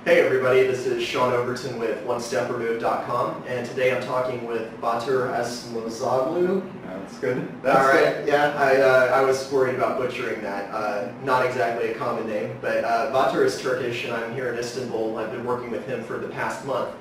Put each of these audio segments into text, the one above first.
Hey everybody, this is Sean Overton with OneStepRemove.com, and today I'm talking with Batur Asmozoglu. That's good. All right, yeah, I was worried about butchering that. Not exactly a common name, but Batur is Turkish, and I'm here in Istanbul. I've been working with him for the past month,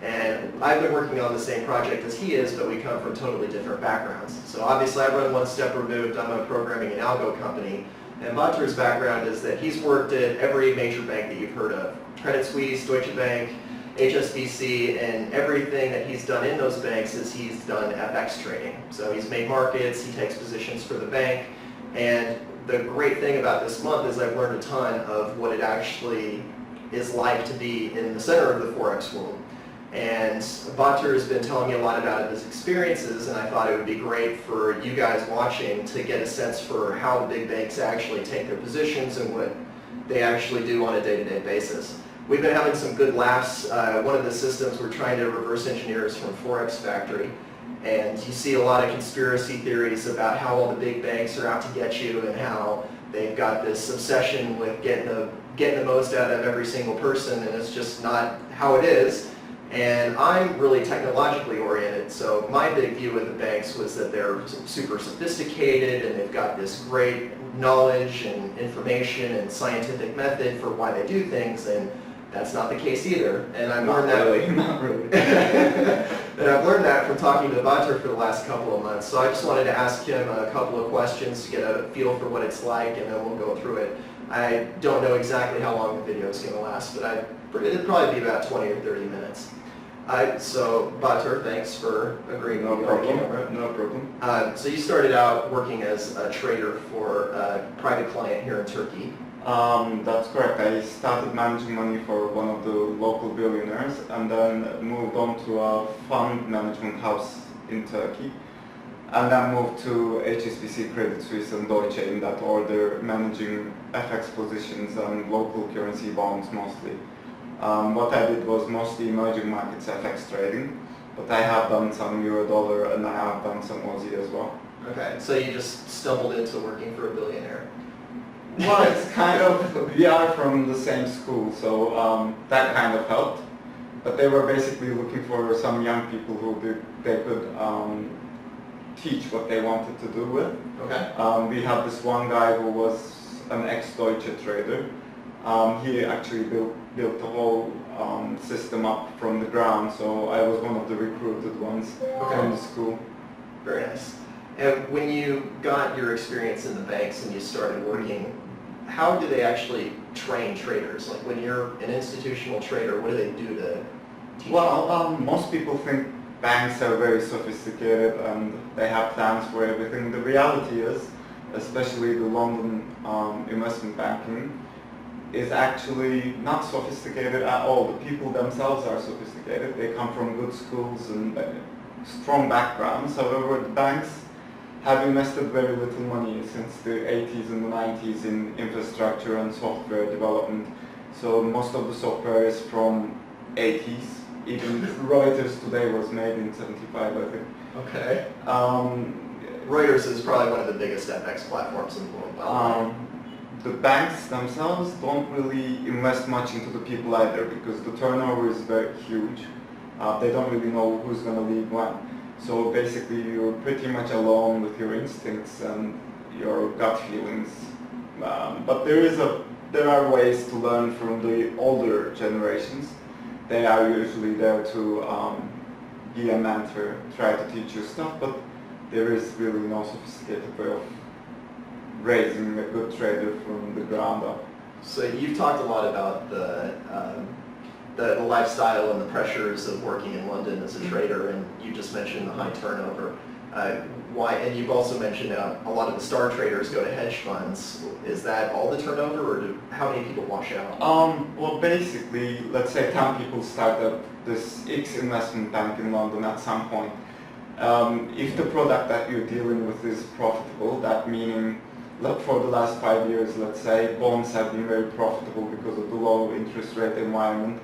and I've been working on the same project as he is, but we come from totally different backgrounds. So obviously I run One Step Removed. I'm a programming and algo company, and Batur's background is that he's worked at every major bank that you've heard of. Credit Suisse, Deutsche Bank, HSBC, and everything that he's done in those banks is he's done FX trading. So he's made markets, he takes positions for the bank, and the great thing about this month is I've learned a ton of what it actually is like to be in the center of the Forex world. And Batur has been telling me a lot about his experiences, and I thought it would be great for you guys watching to get a sense for how the big banks actually take their positions and what they actually do on a day-to-day basis. We've been having some good laughs. One of the systems we're trying to reverse engineer is from Forex Factory, and you see a lot of conspiracy theories about how all the big banks are out to get you and how they've got this obsession with getting the most out of every single person, and it's just not how it is. And I'm really technologically oriented, so my big view of the banks was that they're super sophisticated and they've got this great knowledge and information and scientific method for why they do things, and that's not the case either. And I've learned that. Not really. And I've learned that from talking to Batur for the last couple of months. So I just wanted to ask him a couple of questions to get a feel for what it's like, and then we'll go through it. I don't know exactly how long the video is going to last, but it'll probably be about 20 or 30 minutes. So Batur, thanks for agreeing to be on camera. No problem. So you started out working as a trader for a private client here in Turkey. That's correct. I started managing money for one of the local billionaires and then moved on to a fund management house in Turkey. And then moved to HSBC, Credit Suisse and Deutsche in that order, managing FX positions and local currency bonds mostly. What I did was mostly emerging markets FX trading, but I have done some euro-dollar and I have done some Aussie as well. Okay, so you just stumbled into working for a billionaire. Well, it's kind of, we are from the same school, so that kind of helped. But they were basically looking for some young people who they could teach what they wanted to do with. Okay. We had this one guy who was an ex-Deutsche trader. He actually built the whole system up from the ground, so I was one of the recruited ones from the school. Very nice. And when you got your experience in the banks and you started working, how do they actually train traders? Like when you're an institutional trader, what do they do to teach you? Well, most people think banks are very sophisticated and they have plans for everything. The reality is, especially the London investment banking, is actually not sophisticated at all. The people themselves are sophisticated. They come from good schools and strong backgrounds. However, the banks have invested very little money since the 80s and the 90s in infrastructure and software development. So most of the software is from 80s. Even Reuters today was made in 75, I think. Okay. Reuters is probably one of the biggest FX platforms in the world, by the way. The banks themselves don't really invest much into the people either because the turnover is very huge. They don't really know who's going to lead when. So basically you're pretty much alone with your instincts and your gut feelings. But there are ways to learn from the older generations. They are usually there to be a mentor, try to teach you stuff, but there is really no sophisticated way of raising a good trader from the ground up. So you've talked a lot about the lifestyle and the pressures of working in London as a trader, and you just mentioned the high turnover. And you've also mentioned a lot of the star traders go to hedge funds. Is that all the turnover, or how many people wash out? Well, basically, let's say 10 people start up this X investment bank in London at some point. If the product that you're dealing with is profitable, that meaning for the last 5 years, let's say, bonds have been very profitable because of the low interest rate environment.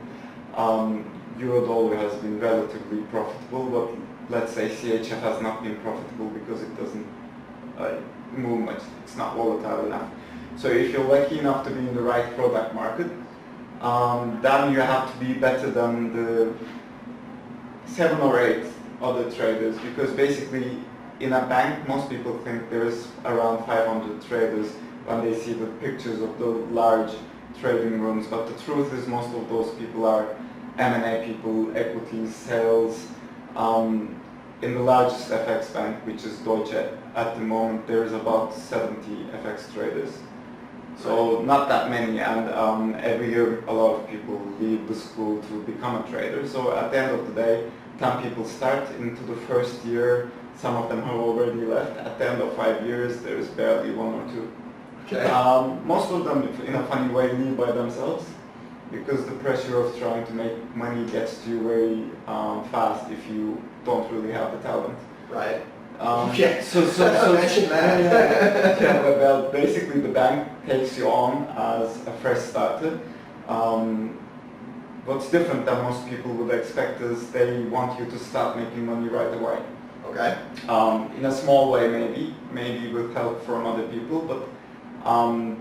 Euro-dollar has been relatively profitable, but let's say CHF has not been profitable because it doesn't move much. It's not volatile enough. So if you're lucky enough to be in the right product market, then you have to be better than the 7 or 8 other traders, because basically in a bank most people think there's around 500 traders when they see the pictures of the large trading rooms, but the truth is most of those people are M&A people, equities, sales. In the largest FX bank, which is Deutsche, at the moment there's about 70 FX traders. So not that many, and every year a lot of people leave the school to become a trader. So at the end of the day, 10 people start into the first year, some of them have already left. At the end of 5 years, there's barely 1 or 2. Okay. Most of them, in a funny way, leave by themselves, because the pressure of trying to make money gets to you very fast if you don't really have the talent. Right. Yeah. So Imagine that. well, basically the bank takes you on as a fresh starter. What's different than most people would expect is they want you to start making money right away. Okay. In a small way, maybe with help from other people, but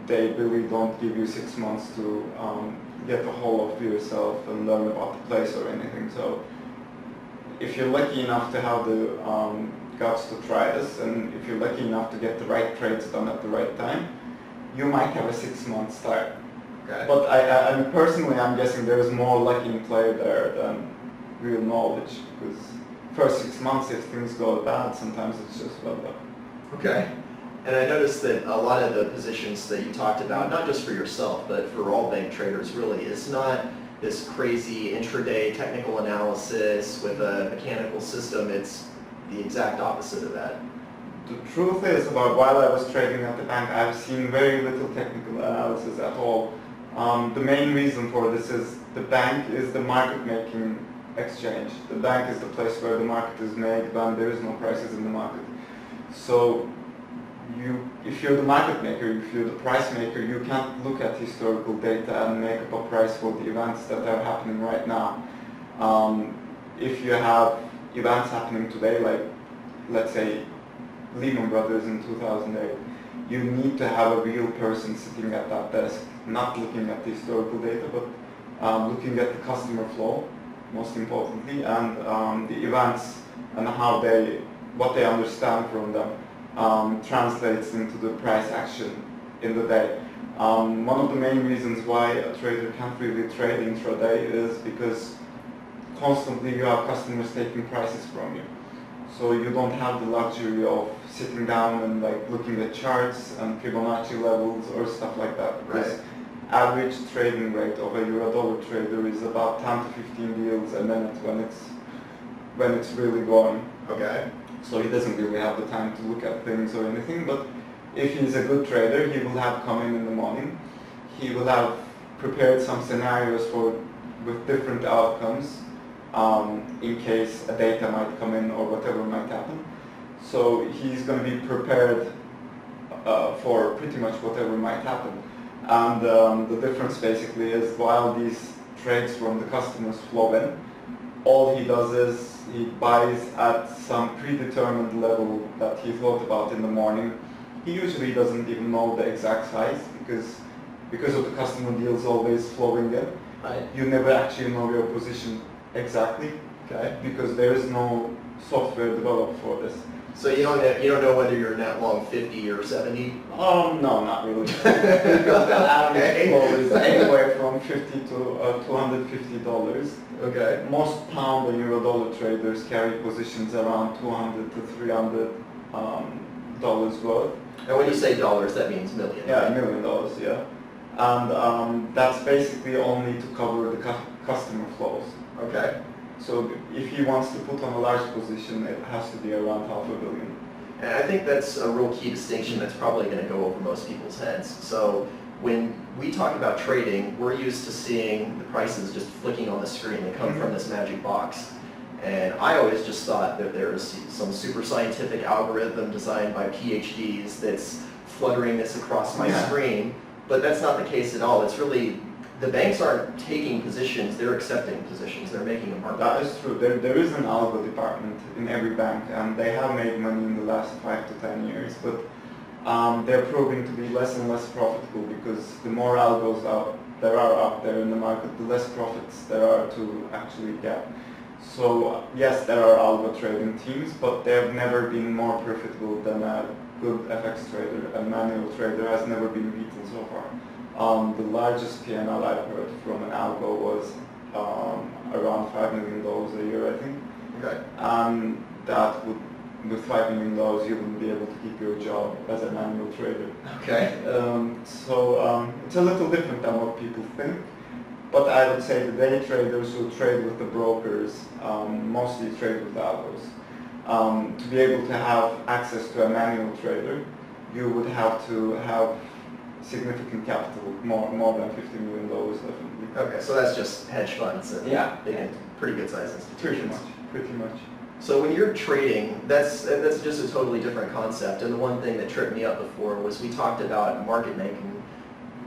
they really don't give you 6 months to get a hold of yourself and learn about the place or anything. So if you're lucky enough to have the guts to try this, and if you're lucky enough to get the right trades done at the right time, you might have a 6-month start. Okay. But I mean, personally, I'm guessing there is more luck in play there than real knowledge, because first 6 months, if things go bad, sometimes it's just well luck. Okay. And I noticed that a lot of the positions that you talked about, not just for yourself, but for all bank traders really, is not this crazy intraday technical analysis with a mechanical system. It's the exact opposite of that. The truth is, about while I was trading at the bank, I've seen very little technical analysis at all. The main reason for this is the bank is the market-making exchange. The bank is the place where the market is made when there is no prices in the market. So if you're the market maker, if you're the price maker, you can't look at historical data and make up a price for the events that are happening right now. If you have events happening today, like let's say Lehman Brothers in 2008, you need to have a real person sitting at that desk, not looking at the historical data, but looking at the customer flow, most importantly, and the events and what they understand from them translates into the price action in the day. One of the main reasons why a trader can't really trade intraday is because constantly you have customers taking prices from you. So you don't have the luxury of sitting down and like looking at charts and Fibonacci levels or stuff like that. Because average trading rate of a euro-dollar trader is about 10 to 15 deals a minute when it's really going. Okay. So he doesn't really have the time to look at things or anything, but if he's a good trader, he will have come in the morning. He will have prepared some scenarios with different outcomes in case a data might come in or whatever might happen. So he's going to be prepared for pretty much whatever might happen. And the difference basically is while these trades from the customers flow in, all he does is he buys at some predetermined level that he thought about in the morning. He usually doesn't even know the exact size because of the customer deals always flowing in. Right. You never actually know your position exactly, Okay. because there is no software developed for this. So you don't know whether you're net long 50 or 70? No, not really. Because the average flow is anywhere from $50 to $250. Okay. Most pound and euro dollar traders carry positions around $200 to $300 worth. And when you say dollars, that means million. Yeah, right? $1 million, yeah. And that's basically only to cover the customer flows. Okay. So if he wants to put on a large position, it has to be around $500 million. And I think that's a real key distinction that's probably going to go over most people's heads. So when we talk about trading, we're used to seeing the prices just flicking on the screen. They come from this magic box. And I always just thought that there's some super scientific algorithm designed by PhDs that's fluttering this across my screen. But that's not the case at all. It's really, the banks aren't taking positions, they're accepting positions. They're making a market. That is true. There is an algo department in every bank, and they have made money in the last 5 to 10 years. But they're proving to be less and less profitable because the more algos there are out there in the market, the less profits there are to actually get. So yes, there are algo trading teams, but they have never been more profitable than a good FX trader. A manual trader has never been beaten so far. The largest P&L I've heard from an algo was around $5 million a year, I think. Okay. And that would, with $5 million, you wouldn't be able to keep your job as a manual trader. Okay. So it's a little different than what people think. But I would say the day traders who trade with the brokers mostly trade with algos. To be able to have access to a manual trader, you would have to have significant capital, more than $50 million definitely. Okay, so that's just hedge funds and Yeah. big and pretty good sized institutions. Pretty much. So when you're trading, that's just a totally different concept. And the one thing that tripped me up before was we talked about market making.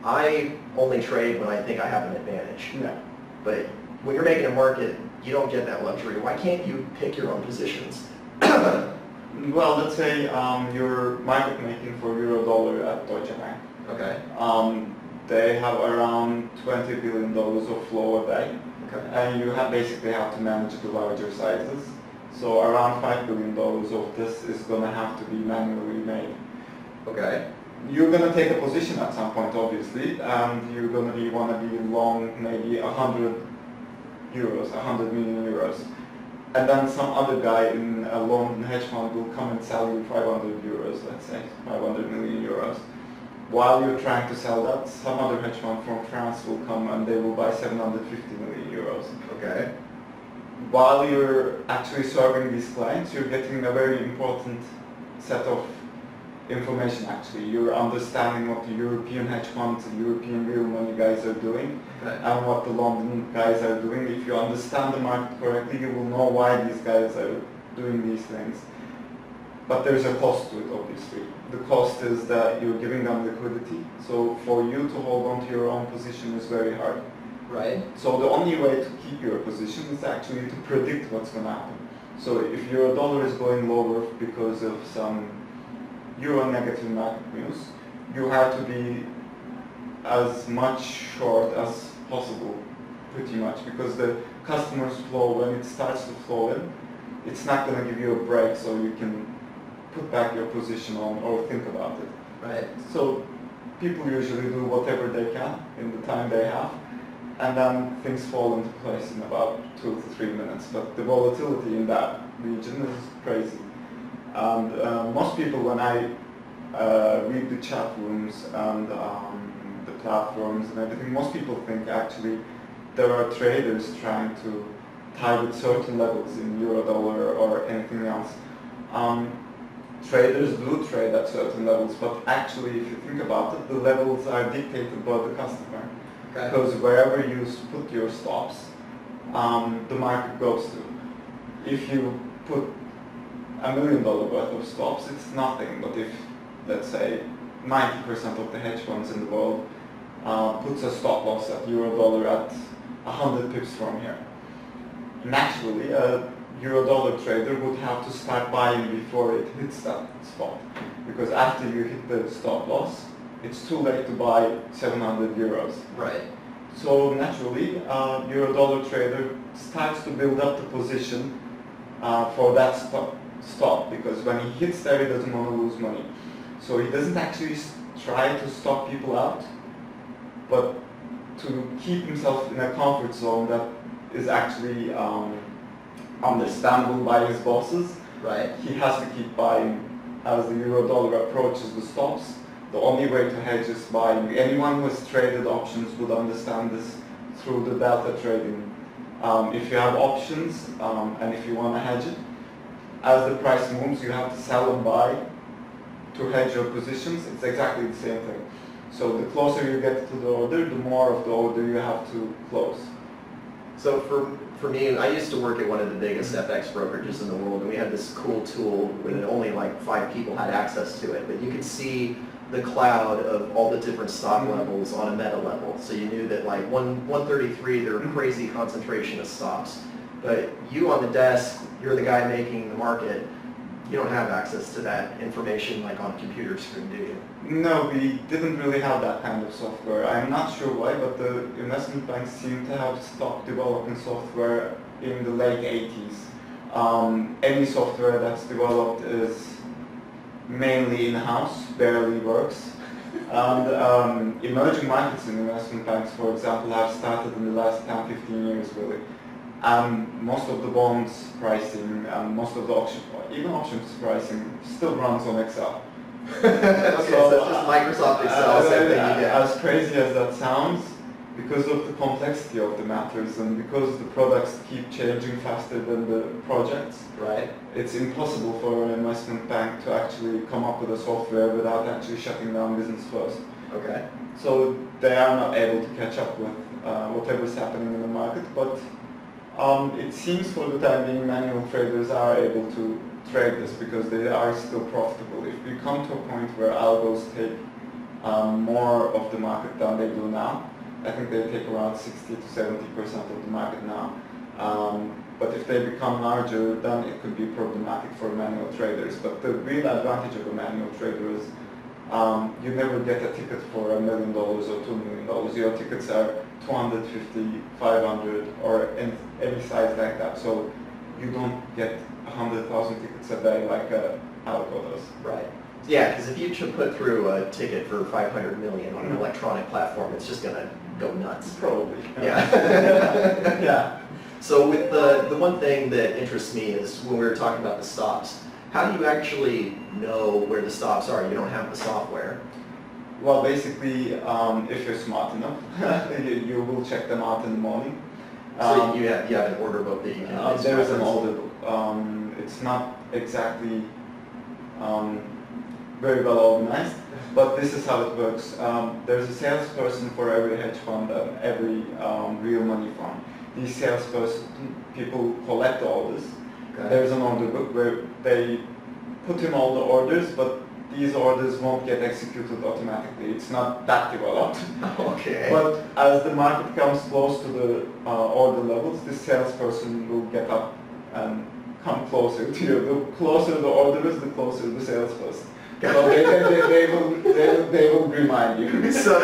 I only trade when I think I have an advantage. Yeah. But when you're making a market, you don't get that luxury. Why can't you pick your own positions? Well, let's say you're market making for euro dollar at Deutsche Bank. Okay. They have around $20 billion of flow a day. Okay. And you basically have to manage the larger sizes. So around $5 billion of this is going to have to be manually made. Okay. You're going to take a position at some point, obviously, and you're going to want to be long maybe 100 million euros. And then some other guy in a London hedge fund will come and sell you 500 euros, let's say, 500 million euros. While you're trying to sell that, some other hedge fund from France will come and they will buy 750 million euros. Okay. While you're actually serving these clients, you're getting a very important set of information actually. You're understanding what the European hedge funds, the European real money guys are doing, Okay. and what the London guys are doing. If you understand the market correctly, you will know why these guys are doing these things. But there's a cost to it, obviously. The cost is that you're giving them liquidity. So for you to hold on to your own position is very hard. Right. So the only way to keep your position is actually to predict what's going to happen. So if your dollar is going lower because of some euro negative market news, you have to be as much short as possible, pretty much, because the customer's flow, when it starts to flow in, it's not going to give you a break so you can put back your position on or think about it. Right. So people usually do whatever they can in the time they have, and then things fall into place in about 2 to 3 minutes. But the volatility in that region is crazy. And most people, when I read the chat rooms and the platforms and everything, most people think actually there are traders trying to target certain levels in euro dollar or anything else. Traders do trade at certain levels, but actually if you think about it, the levels are dictated by the customer. Okay. Because wherever you put your stops, the market goes to. If you put $1 million worth of stops, it's nothing. But if, let's say, 90% of the hedge funds in the world puts a stop loss at euro dollar at 100 pips from here, naturally a euro dollar trader would have to start buying before it hits that spot. Because after you hit the stop loss, it's too late to buy 700 euros. Right. So naturally, euro dollar trader starts to build up the position for that stop, because when he hits there, he doesn't want to lose money. So he doesn't actually try to stop people out, but to keep himself in a comfort zone that is actually understandable by his bosses. Right. He has to keep buying as the euro dollar approaches the stops. The only way to hedge is buying. Anyone who has traded options would understand this through the delta trading. If you have options and if you want to hedge it, as the price moves, you have to sell and buy to hedge your positions. It's exactly the same thing. So the closer you get to the order, the more of the order you have to close. So for me, I used to work at one of the biggest FX brokerages in the world, and we had this cool tool when only like 5 people had access to it, but you could see the cloud of all the different stock levels on a meta level. So you knew that like 133, there were crazy concentration of stops. But you on the desk, you're the guy making the market. You don't have access to that information like on a computer screen, do you? No, we didn't really have that kind of software. I'm not sure why, but the investment banks seem to have stopped developing software in the late 80s. Any software that's developed is mainly in-house, barely works. And emerging markets in investment banks, for example, have started in the last 10-15 years really. Most of the bonds pricing and most of the even options pricing still runs on Excel. Okay, so it's just Microsoft Excel, same thing you get. As crazy as that sounds, because of the complexity of the matters and because the products keep changing faster than the projects, right? It's impossible for an investment bank to actually come up with a software without actually shutting down business first. Okay. So they are not able to catch up with whatever's happening in the market, but it seems for the time being manual traders are able to trade this because they are still profitable. If we come to a point where algos take more of the market than they do now, I think they take around 60 to 70% of the market now. But if they become larger, then it could be problematic for manual traders. But the real advantage of a manual trader is you never get a ticket for $1 million or $2 million. Your tickets are 250, 500, or any size like that. So you don't get 100,000 tickets a day like algo does. Right. Yeah, because if you put through a ticket for 500 million on an electronic platform, it's just going to go nuts. Probably. Yeah. Yeah. So with the one thing that interests me is when we were talking about the stops, how do you actually know where the stops are? You don't have the software. Well, basically, if you're smart enough, you will check them out in the morning. So you have an order book that you can there is an order book. It's not exactly very well organized, but this is how it works. There's a salesperson for every hedge fund and every real money fund. These salesperson people collect the orders. Okay. There's an order book where they put in all the orders, but these orders won't get executed automatically. It's not that developed. Okay. But as the market comes close to the order levels, this salesperson will get up and come closer to you. The closer the order is, the closer the salesperson. So they will remind you. So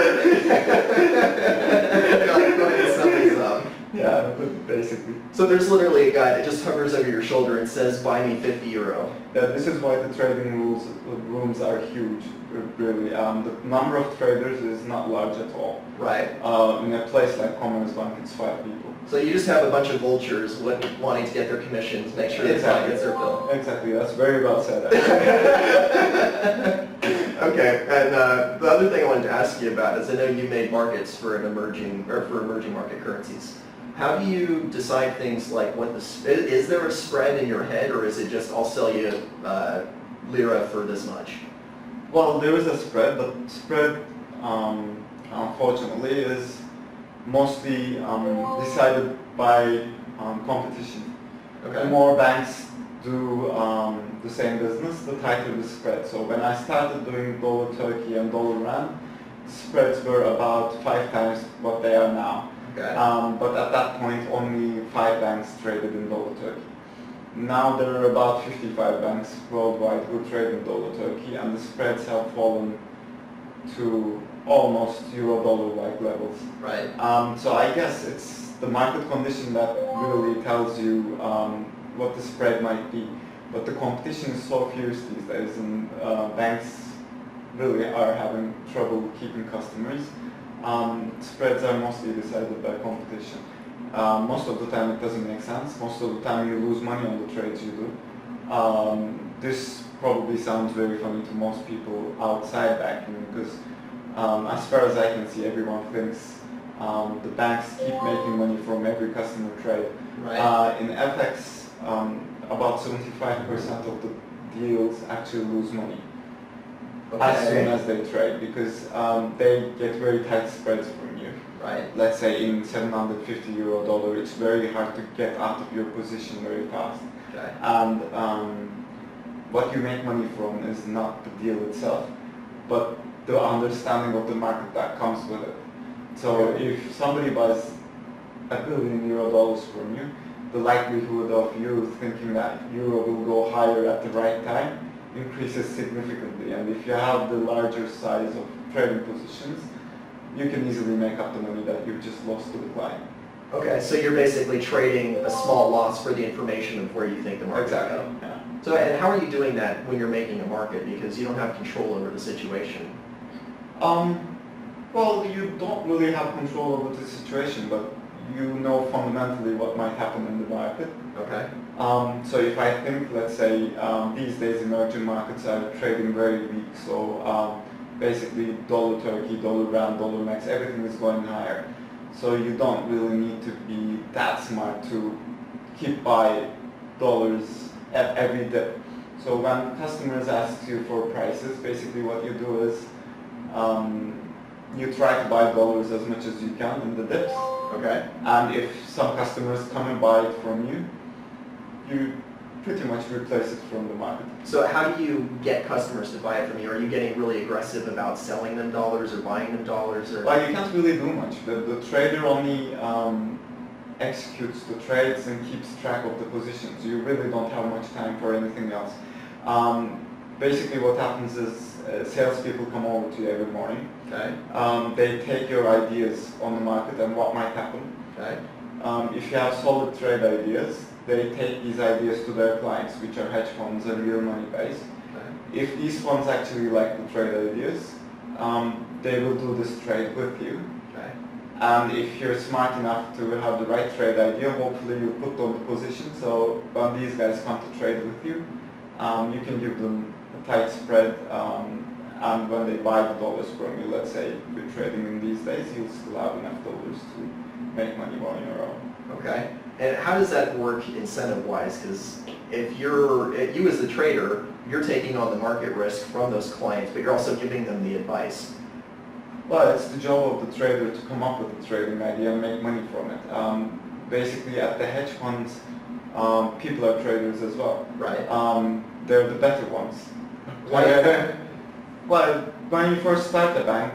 something's up. Yeah, basically. So there's literally a guy that just hovers over your shoulder and says, "Buy me 50 euro." Yeah, this is why the trading rooms are huge, really. The number of traders is not large at all. Right. In a place like Forex Bank, it's 5 people. So you just have a bunch of vultures wanting to get their commissions, make sure the client gets their bill. Exactly, that's very well said. Okay, and the other thing I wanted to ask you about is I know you made markets for emerging market currencies. How do you decide things like is there a spread in your head, or is it just I'll sell you lira for this much? Well, there is a spread, but spread, unfortunately, is mostly decided by competition. Okay. The more banks do the same business, the tighter the spread. So when I started doing dollar Turkey and dollar rand, spreads were about 5 times what they are now. Okay. But at that point, only 5 banks traded in dollar Turkey. Now there are about 55 banks worldwide who trade in dollar Turkey, and the spreads have fallen to almost euro-dollar like levels. Right. So I guess it's the market condition that really tells you what the spread might be. But the competition is so fierce these days, and banks really are having trouble keeping customers. Spreads are mostly decided by competition. Most of the time it doesn't make sense. Most of the time you lose money on the trades you do. This probably sounds very funny to most people outside banking because as far as I can see, everyone thinks the banks keep making money from every customer trade. Right. In FX, about 75% of the deals actually lose money. Okay. As soon as they trade, because they get very tight spreads from you. Right. Let's say in 750 euro dollar, it's very hard to get out of your position very fast. Okay. And what you make money from is not the deal itself, but the understanding of the market that comes with it. So Okay. if somebody buys $1 billion from you, the likelihood of you thinking that euro will go higher at the right time increases significantly. And if you have the larger size of trading positions, you can easily make up the money that you've just lost to the client. Okay, so you're basically trading a small loss for the information of where you think the market will go. Yeah. So, and how are you doing that when you're making a market? Because you don't have control over the situation. Well, you don't really have control over the situation, but you know fundamentally what might happen in the market. Okay. So if I think, let's say, these days emerging markets are trading very weak, so basically dollar Turkey, dollar Rand, dollar Mex, everything is going higher. So you don't really need to be that smart to keep buy dollars at every dip. So when customers ask you for prices, basically what you do is you try to buy dollars as much as you can in the dips. Okay. And if some customers come and buy it from you, you pretty much replace it from the market. So how do you get customers to buy it from you? Are you getting really aggressive about selling them dollars or buying them dollars? Or? Well, you can't really do much. The trader only executes the trades and keeps track of the positions. You really don't have much time for anything else. Basically what happens is salespeople come over to you every morning. Okay. They take your ideas on the market and what might happen. Okay. If you have solid trade ideas, they take these ideas to their clients, which are hedge funds and real money guys. Okay. If these funds actually like the trade ideas, they will do this trade with you. Okay. And if you're smart enough to have the right trade idea, hopefully you put on the position, so when these guys come to trade with you, you can give them a tight spread, and when they buy the dollars from you, let's say you're trading in these days, you'll still have enough dollars to make money on your own. Okay. And how does that work incentive-wise? Because if you as the trader, you're taking on the market risk from those clients, but you're also giving them the advice. Well, it's the job of the trader to come up with a trading idea and make money from it. Basically, at the hedge funds, people are traders as well. Right. They're the better ones. Why is that? Well, when you first start a bank,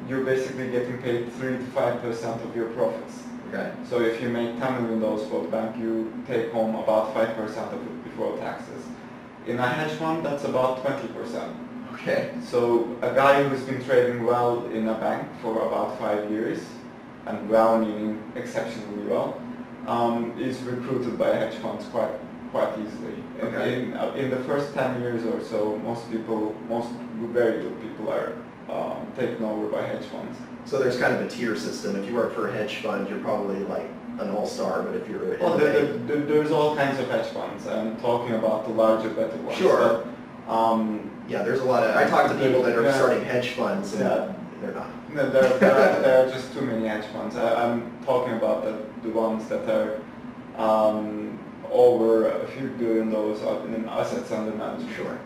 you're basically getting paid 3 to 5% of your profits. Okay. So if you make $10 million for the bank, you take home about 5% of it before taxes. In a hedge fund, that's about 20%. Okay. So a guy who's been trading well in a bank for about 5 years, and well meaning exceptionally well, is recruited by hedge funds quite easily. Okay. In the first 10 years or so, most very good people are taken over by hedge funds. So there's kind of a tier system. If you work for a hedge fund, you're probably like an all-star, but if you're well, there's all kinds of hedge funds. I'm talking about the larger, better ones. Sure. But, yeah, there's a lot of. I talk to people that are starting hedge funds, and they're not. No, there are just too many hedge funds. I'm talking about the ones that are over a few $1 billion in assets under management. Sure.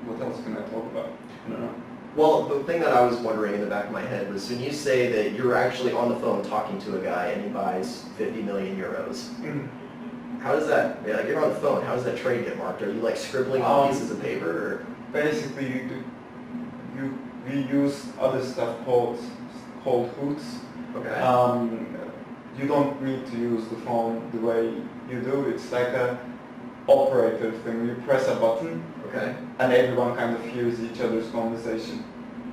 What else can I talk about? I don't know. Well, the thing that I was wondering in the back of my head was when you say that you're actually on the phone talking to a guy and he buys 50 million euros. Mm. How does that, like you're on the phone, how does that trade get marked? Are you like scribbling on pieces of paper? Or? Basically, we use other stuff called hoots. Okay. You don't need to use the phone the way you do. It's like a operator thing. You press a button, okay, and everyone kind of hears each other's conversation.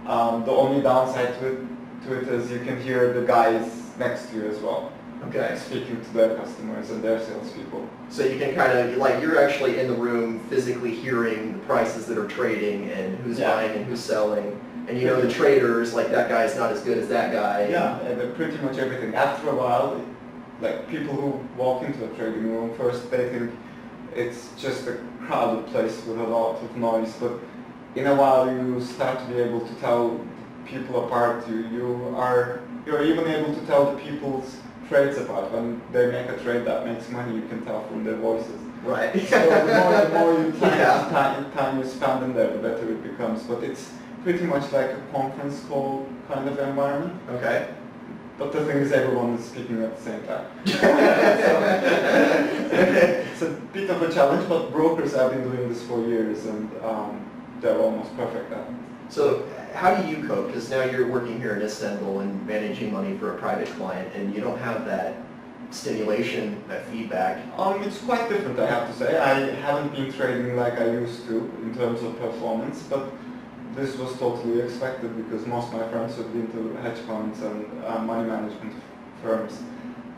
The only downside to it is you can hear the guys next to you as well. Okay. Speaking to their customers and their salespeople. So you can kind of, like, you're actually in the room physically hearing the prices that are trading and who's buying and who's selling. And you know the traders, like that guy's not as good as that guy. Yeah, pretty much everything. After a while, like people who walk into a trading room, first they think it's just a crowded place with a lot of noise, but in a while you start to be able to tell people apart. You're even able to tell the people's trades apart. When they make a trade that makes money, you can tell from their voices. Right. So the more time you spend in there, the better it becomes. But it's pretty much like a conference call kind of environment. Okay. But the thing is, everyone is speaking at the same time. It's a bit of a challenge, but brokers have been doing this for years, and they're almost perfect at it. So how do you cope? Because now you're working here in Istanbul and managing money for a private client, and you don't have that stimulation, that feedback. It's quite different, I have to say. I haven't been trading like I used to in terms of performance, but this was totally expected because most of my friends who've been to hedge funds and money management firms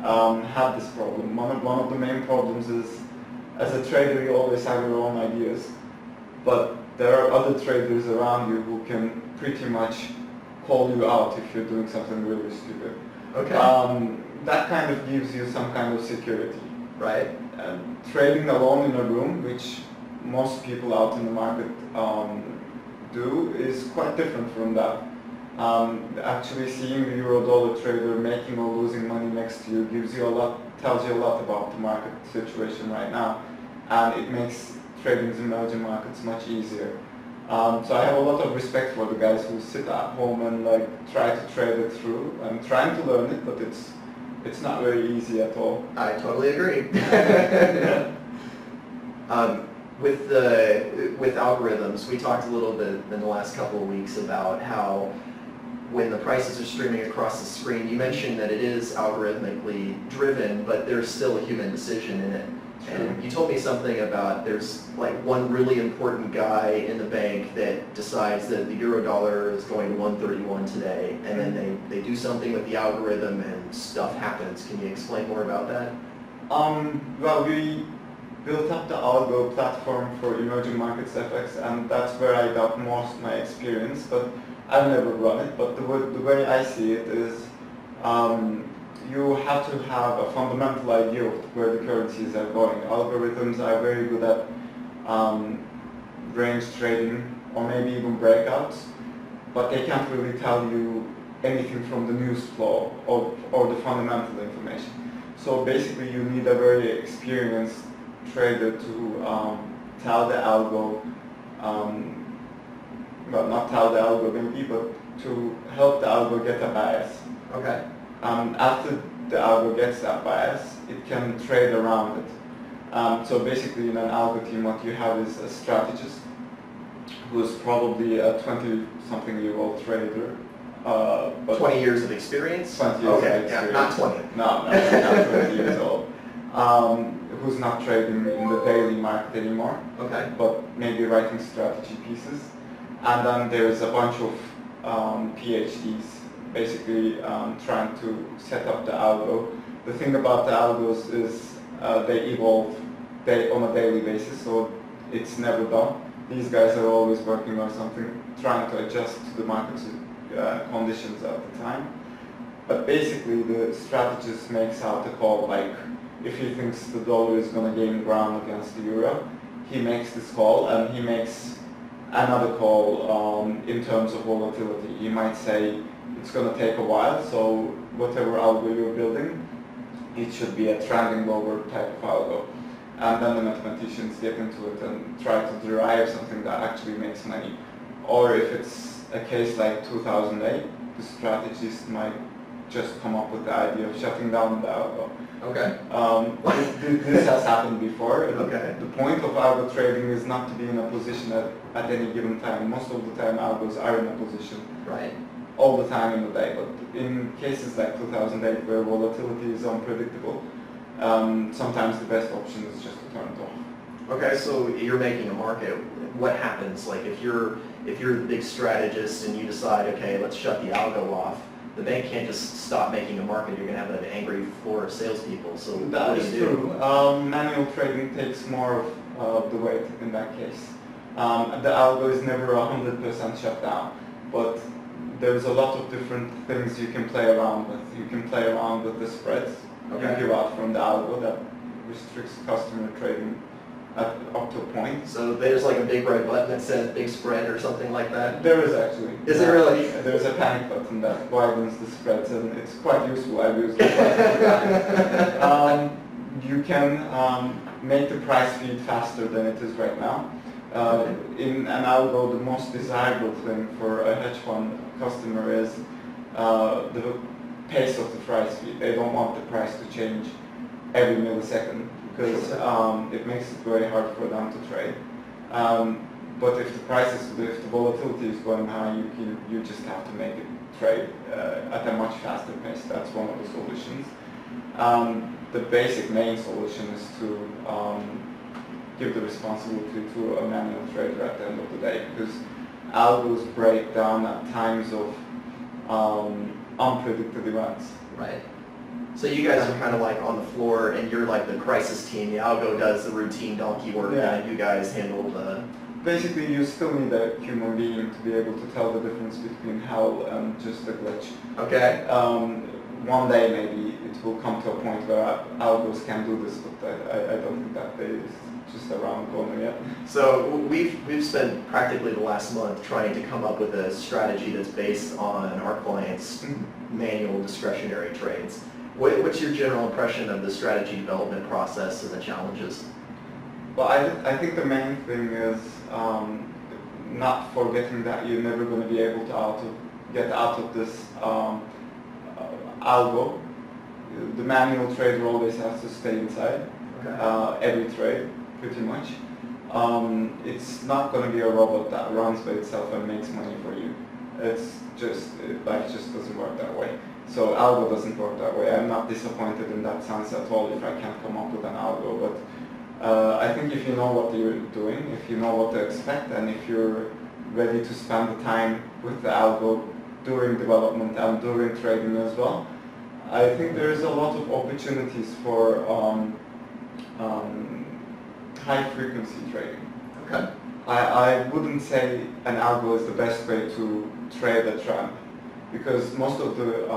had this problem. One of the main problems is, as a trader, you always have your own ideas, but there are other traders around you who can pretty much call you out if you're doing something really stupid. Okay. That kind of gives you some kind of security. Right. Trading alone in a room, which most people out in the market do, is quite different from that. Actually seeing the euro-dollar trader making or losing money next to you tells you a lot about the market situation right now, and it makes trading in emerging markets much easier. So I have a lot of respect for the guys who sit at home and try to trade it through. I'm trying to learn it, but it's not very easy at all. I totally agree. With algorithms, we talked a little bit in the last couple of weeks about how when the prices are streaming across the screen, you mentioned that it is algorithmically driven, but there's still a human decision in it. And you told me something about there's like one really important guy in the bank that decides that the euro dollar is going to 131 today, and then they do something with the algorithm and stuff happens. Can you explain more about that? Well, we built up the algo platform for emerging markets FX, and that's where I got most of my experience, but I've never run it. But the way I see it is you have to have a fundamental idea of where the currencies are going. Algorithms are very good at range trading or maybe even breakouts, but they can't really tell you anything from the news flow or the fundamental information. So basically you need a very experienced trader to tell the algo, well, not tell the algo maybe, but to help the algo get a bias. Okay. After the algo gets that bias, it can trade around it. So basically in an algo team what you have is a strategist who's probably a 20-something-year-old trader. But 20 years of experience? 20 years okay, of experience. Yeah, not 20. No, not 20 years old. Who's not trading in the daily market anymore, okay, but maybe writing strategy pieces. And then there's a bunch of PhDs basically trying to set up the algo. The thing about the algos is they evolve on a daily basis, so it's never done. These guys are always working on something, trying to adjust to the market conditions at the time. But basically the strategist makes out a call, like if he thinks the dollar is going to gain ground against the euro, he makes this call, and he makes another call in terms of volatility. He might say it's going to take a while, so whatever algo you're building, it should be a trending lower type of algo. And then the mathematicians get into it and try to derive something that actually makes money. Or if it's a case like 2008, the strategist might just come up with the idea of shutting down the algo. Okay. This has happened before. Okay. The point of algo trading is not to be in a position at any given time. Most of the time algos are in a position. Right. All the time in the day. But in cases like 2008 where volatility is unpredictable, sometimes the best option is just to turn it off. Okay, so you're making a market. What happens? Like if you're the big strategist and you decide, okay, let's shut the algo off, the bank can't just stop making a market. You're going to have an angry floor of salespeople. So that what is do you do? true. Manual trading takes more of the weight in that case. The algo is never 100% shut down, but there's a lot of different things you can play around with. You can play around with the spreads Okay. you give out from the algo that restricts customer trading up to a point. So there's like a big red button that says big spread or something like that? There is actually. Is it really? There's a panic button that widens the spreads, and it's quite useful. I've used it quite a few times. You can make the price feed faster than it is right now. In an algo, the most desirable thing for a hedge fund customer is the pace of the price feed. They don't want the price to change every millisecond because it makes it very hard for them to trade. But if the volatility is going high, you just have to make it trade at a much faster pace. That's one of the solutions. the basic main solution is to give the responsibility to a manual trader at the end of the day, because algos break down at times of unpredicted events. Right. So you guys are kind of like on the floor, and you're like the crisis team. The algo does the routine donkey work, Yeah. and you guys handle the... Basically, you still need a human being to be able to tell the difference between hell and just a glitch. Okay. One day maybe it will come to a point where algos can do this, but I don't think that day is just around the corner yet. So we've spent practically the last month trying to come up with a strategy that's based on our clients' manual discretionary trades. What's your general impression of the strategy development process and the challenges? Well, I think the main thing is not forgetting that you're never going to be able to get out of this algo. The manual trader always has to stay inside every trade, pretty much. It's not going to be a robot that runs by itself and makes money for you. Life just doesn't work that way. So algo doesn't work that way. I'm not disappointed in that sense at all if I can't come up with an algo, but I think if you know what you're doing, if you know what to expect, and if you're ready to spend the time with the algo during development and during trading as well, I think there is a lot of opportunities for high frequency trading. Okay. I wouldn't say an algo is the best way to trade a trend, because most of the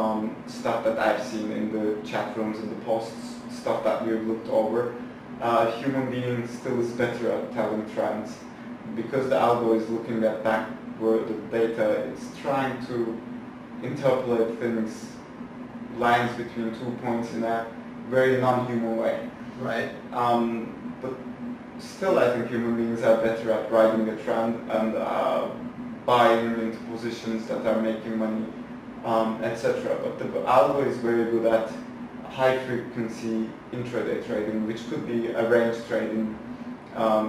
stuff that I've seen in the chat rooms and the posts, stuff that we've looked over, human being still is better at telling trends, because the algo is looking at backward data. It's trying to interpolate things, lines between 2 points in a very non-human way. Right. But still, I think human beings are better at riding a trend and buying into positions that are making money, etc. But the algo is very good at high-frequency intraday trading, which could be a range trading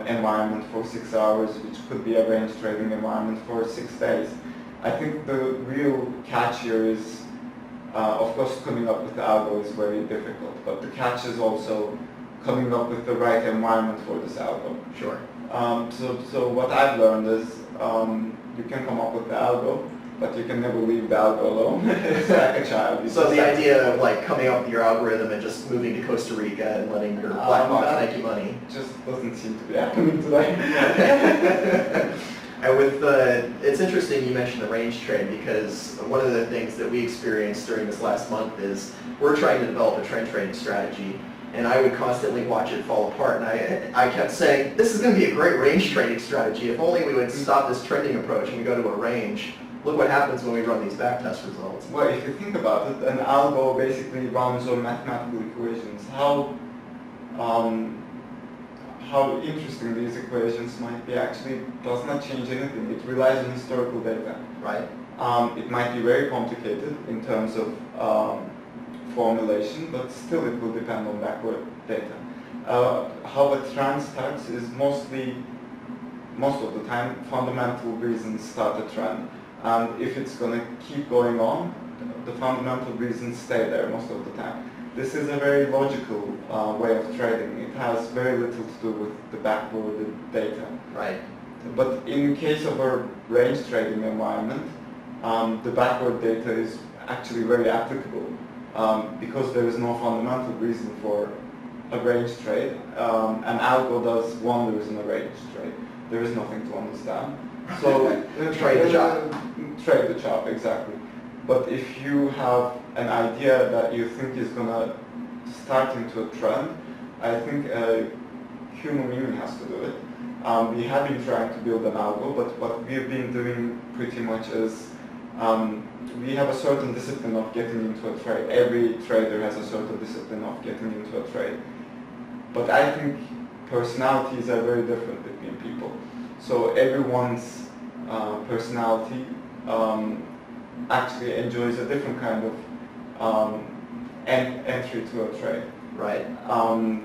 environment for 6 hours, which could be a range trading environment for 6 days. I think the real catch here is, of course, coming up with the algo is very difficult, but the catch is also coming up with the right environment for this algo. Sure. So what I've learned is you can come up with the algo, but you can never leave the algo alone. It's like a child. So the idea of like coming up with your algorithm and just moving to Costa Rica and letting your black box make you money just doesn't seem to be happening today. And it's interesting you mentioned the range trade, because one of the things that we experienced during this last month is we're trying to develop a trend trading strategy, and I would constantly watch it fall apart, and I kept saying, this is going to be a great range trading strategy. If only we would stop this trending approach and we go to a range. Look what happens when we run these backtest results. Well, if you think about it, an algo basically runs on mathematical equations. How interesting these equations might be actually does not change anything. It relies on historical data. Right. It might be very complicated in terms of formulation, but still it will depend on backward data. How a trend starts is most of the time, fundamental reasons start a trend. And if it's going to keep going on, the fundamental reasons stay there most of the time. This is a very logical way of trading. It has very little to do with the backward data. Right. But in case of a range trading environment, the backward data is actually very applicable because there is no fundamental reason for a range trade. An algo does wonders in a range trade. There is nothing to understand. So Trade the chop. Trade the chop, exactly. But if you have an idea that you think is going to start into a trend, I think a human being has to do it. We have been trying to build an algo, but what we've been doing pretty much is we have a certain discipline of getting into a trade. Every trader has a certain discipline of getting into a trade. But I think personalities are very different between people. So everyone's personality actually enjoys a different kind of entry to a trade. Right.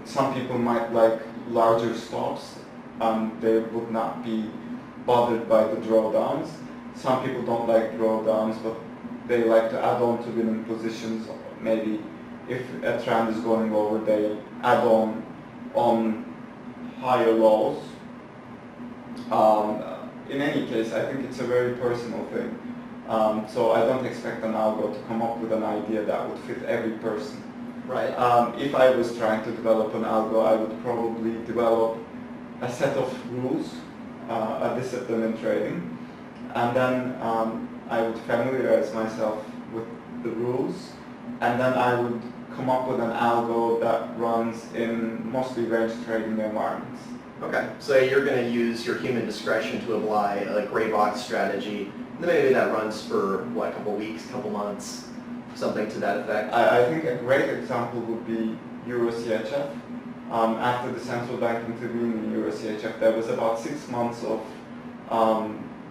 Some people might like larger stops. They would not be bothered by the drawdowns. Some people don't like drawdowns, but they like to add on to winning positions, maybe if a trend is going lower, they add on higher lows. In any case, I think it's a very personal thing. So I don't expect an algo to come up with an idea that would fit every person. Right. If I was trying to develop an algo, I would probably develop a set of rules, a discipline in trading, and then I would familiarize myself with the rules, and then I would come up with an algo that runs in mostly range trading environments. Okay, so you're going to use your human discretion to apply a gray box strategy. Maybe that runs for, what, a couple weeks, couple months, something to that effect? I think a great example would be EuroCHF. After the central bank intervened in EuroCHF, there was about 6 months of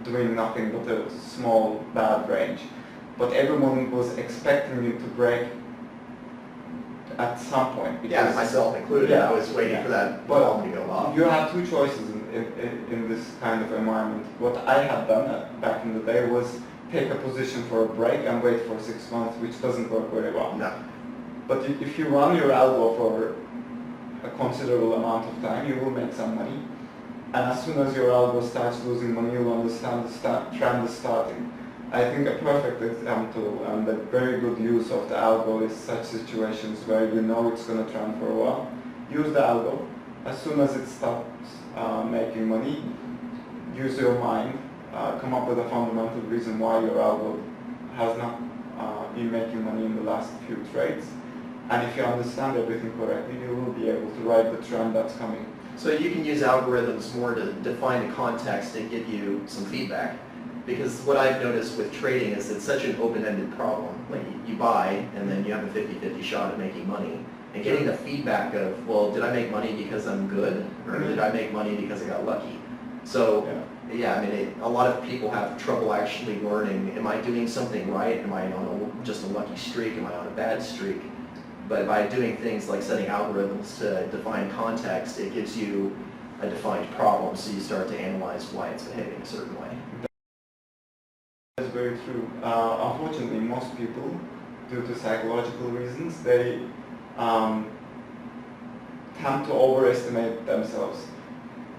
doing nothing but a small bad range. But everyone was expecting it to break at some point. Yeah, myself included. Yeah, I was waiting for that but bomb to go off. you have two choices in this kind of environment. What I had done back in the day was take a position for a break and wait for 6 months, which doesn't work very well. No. But if you run your algo for a considerable amount of time, you will make some money. And as soon as your algo starts losing money, you'll understand the trend is starting. I think a perfect example and a very good use of the algo is such situations where you know it's going to trend for a while. Use the algo. As soon as it stops making money, use your mind, come up with a fundamental reason why your algo has not been making money in the last few trades. And if you understand everything correctly, you will be able to ride the trend that's coming. So you can use algorithms more to define the context and give you some feedback. Because what I've noticed with trading is it's such an open-ended problem. Like you buy and then you have a 50-50 shot at making money. And getting the feedback of, well, did I make money because I'm good? Or did I make money because I got lucky? So, yeah, I mean, a lot of people have trouble actually learning, am I doing something right? Am I on just a lucky streak? Am I on a bad streak? But by doing things like setting algorithms to define context, it gives you a defined problem, so you start to analyze why it's behaving a certain way. That's very true. Unfortunately, most people, due to psychological reasons, they tend to overestimate themselves.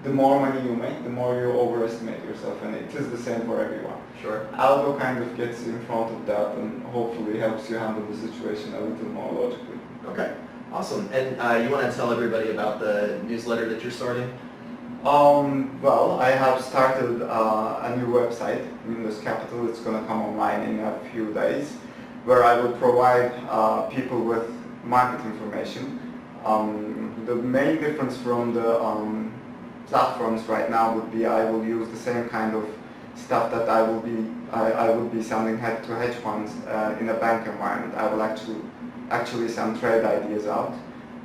The more money you make, the more you overestimate yourself, and it is the same for everyone. Sure. Algo kind of gets in front of that and hopefully helps you handle the situation a little more logically. Okay, awesome. And you want to tell everybody about the newsletter that you're starting? Well, I have started a new website, Windows Capital. It's going to come online in a few days, where I will provide people with market information. The main difference from the platforms right now would be I will use the same kind of stuff that I would be sending to hedge funds in a bank environment. I will actually send trade ideas out,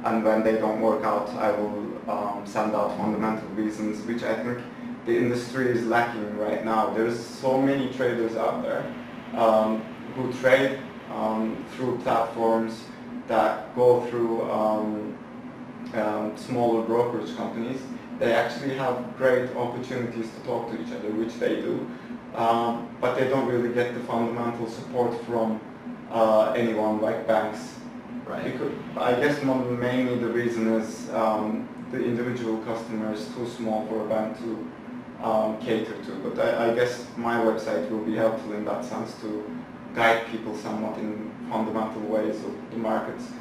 and when they don't work out, I will send out fundamental reasons, which I think the industry is lacking right now. There's so many traders out there who trade through platforms that go through smaller brokerage companies. They actually have great opportunities to talk to each other, which they do, but they don't really get the fundamental support from anyone like banks. Right. Because I guess mainly the reason is the individual customer is too small for a bank to cater to. But I guess my website will be helpful in that sense to guide people somewhat in fundamental ways of the markets.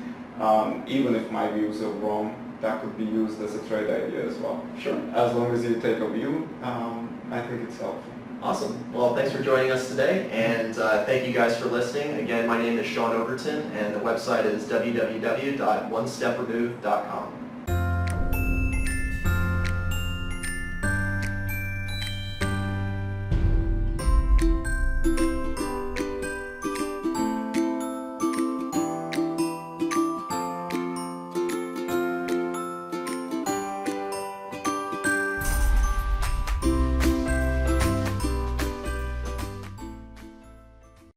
Even if my views are wrong, that could be used as a trade idea as well. Sure. As long as you take a view, I think it's helpful. Awesome. Well, thanks for joining us today, and thank you guys for listening. Again, my name is Sean Overton, and the website is www.onestepremove.com.